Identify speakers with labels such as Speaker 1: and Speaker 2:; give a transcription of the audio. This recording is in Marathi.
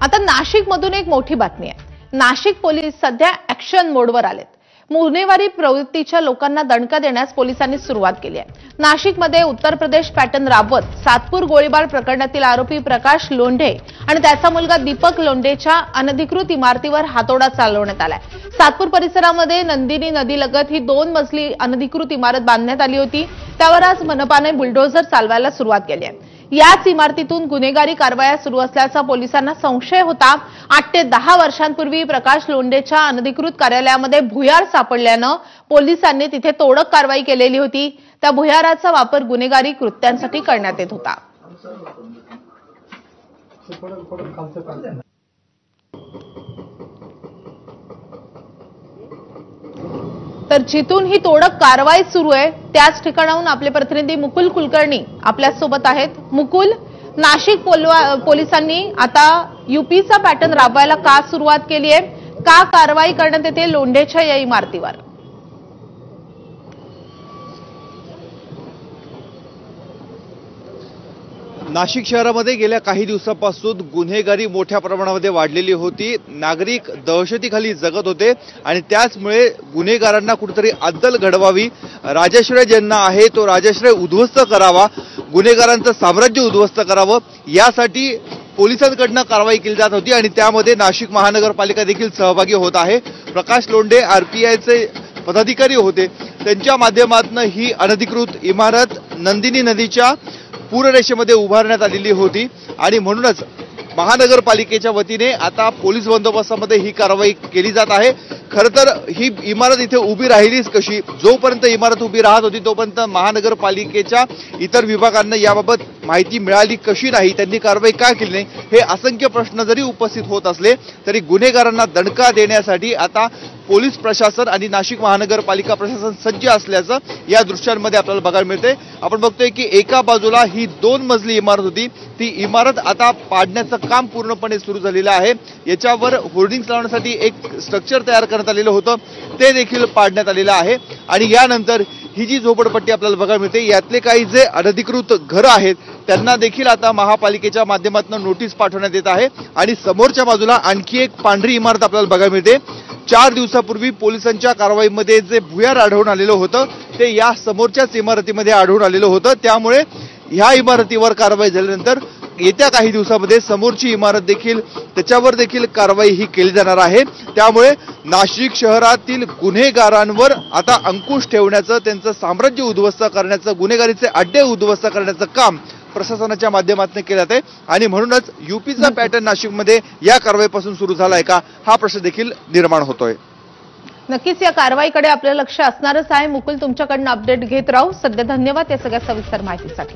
Speaker 1: आता नाशिकमधून एक मोठी बातमी आहे। नाशिक पोलीस सध्या ऍक्शन मोडवर आलेत। गुन्हेगारी प्रवृत्तीच्या लोकांना दणका देण्यास पोलिसांनी सुरुवात केली आहे। नाशिकमध्ये उत्तर प्रदेश पॅटर्न राबवत सातपूर गोळीबार प्रकरणातील आरोपी प्रकाश लोंढे आणि त्याचा मुलगा दीपक लोंढेच्या अनधिकृत इमारतीवर हातोडा चालवण्यात आलाय। सातपूर परिसरामध्ये नंदिनी नदीलगत ही 2 मजली अनधिकृत इमारत बांधण्यात आली होती। त्यावर आज मनपाने बुलडोझर चालवायला सुरुवात केली आहे। याच इमारतीतून गुन्हेगारी कारवाया सुरू असल्याचा पोलिसांना संशय होता। 8 ते 10 वर्षांपूर्वी प्रकाश लोंढेच्या अनधिकृत कार्यालयामध्ये भुयार सापडल्यानं पोलिसांनी तिथे तोडक कारवाई केलेली होती। त्या भुयाराचा वापर गुन्हेगारी कृत्यांसाठी करण्यात येत होता। तर जिथून ही तोडक कारवाई सुरू आहे त्याच ठिकाणाहून आपले प्रतिनिधी मुकुल कुलकर्णी आपल्या सोबत आहेत। मुकुल, नाशिक पोलिसांनी आता यूपीचा पॅटर्न राबवायला का सुरुवात केली आहे? का कारवाई करण्यात येते लोंढेच्या या इमारतीवर?
Speaker 2: नाशिक शहरामध्ये गेल्या काही दिवसांपासून गुन्हेगारी मोठ्या प्रमाणामध्ये वाढलेली होती। नागरिक दहशतीखाली जगत होते आणि त्याचमुळे गुन्हेगारांना कुठेतरी अद्दल घडवावी, राजाश्रय ज्यांना आहे तो राजाश्रय उद्ध्वस्त करावा, गुन्हेगारांचं साम्राज्य उद्ध्वस्त करावं, यासाठी पोलिसांकडून कारवाई केली जात होती आणि त्यामध्ये नाशिक महानगरपालिका देखील सहभागी होत आहे। प्रकाश लोंढे आरपीआयचे पदाधिकारी होते, त्यांच्या माध्यमातून ही अनधिकृत इमारत नंदिनी नदीच्या पूररेषेमध्ये उभारण्यात आलेली होती आणि म्हणूनच महानगरपालिकेच्या वतीने आता पोलीस बंदोबस्तामध्ये ही कारवाई केली जात आहे। खरं तर ही इमारत इथे उभी राहिलीच कशी? जोपर्यंत इमारत उभी राहत होती तोपर्यंत महानगरपालिकेच्या इतर विभागांना याबाबत माहिती मिळाली कशी नाही, त्यांनी कारवाई का केली नाही, हे असंख्य प्रश्न जरी उपस्थित होत असले तरी गुन्हेगारांना दणका देण्यासाठी आता पोलीस प्रशासन आणि नाशिक महानगरपालिका प्रशासन सज्ज असल्याचं या दृश्यांमध्ये आपल्याला बघायला मिळते। आपण बघतोय की एका बाजूला ही 2 मजली इमारत होती, ती इमारत आता पाडण्याचं काम पूर्णपणे सुरू झालेलं आहे। याच्यावर होर्डिंग्स लावण्यासाठी एक स्ट्रक्चर तयार करण्यात आलेलं होतं, ते देखील पाडण्यात आलेलं आहे आणि यानंतर ही जी झोपडपट्टी आपल्याला बघायला मिळते यातले काही जे अनधिकृत घरं आहेत त्यांना देखील आता महापालिकेच्या माध्यमातून नोटीस पाठवण्यात येत आहे आणि समोरच्या बाजूला आणखी एक पांढरी इमारत आपल्याला बघायला मिळते। 4 दिवसापूर्वी पोलिसांच्या कारवाईमध्ये जे भुयार आढळून आलेलं होतं ते या समोरच्याच इमारतीमध्ये आढळून आलेलं होतं, त्यामुळे ह्या इमारतीवर कारवाई झाल्यानंतर येत्या काही दिवसांमध्ये समोरची इमारत देखील त्याच्यावर देखील कारवाई ही केली जाणार आहे। त्यामुळे नाशिक शहरातील गुन्हेगारांवर आता अंकुश ठेवण्याचं, त्यांचं साम्राज्य उद्ध्वस्त करण्याचं, गुन्हेगारीचे अड्डे उद्ध्वस्त करण्याचं काम प्रशासनाच्या माध्यमातून केलं जाते आणि म्हणूनच यूपीचा पॅटर्न नाशिकमध्ये या कारवाईपासून सुरू झालाय का, हा प्रश्न देखील निर्माण होतोय।
Speaker 1: नक्कीच या कारवाईकडे आपलं लक्ष असणारच आहे। मुकुल, तुमच्याकडून अपडेट घेत राहू। सध्या धन्यवाद या सगळ्या सविस्तर माहितीसाठी।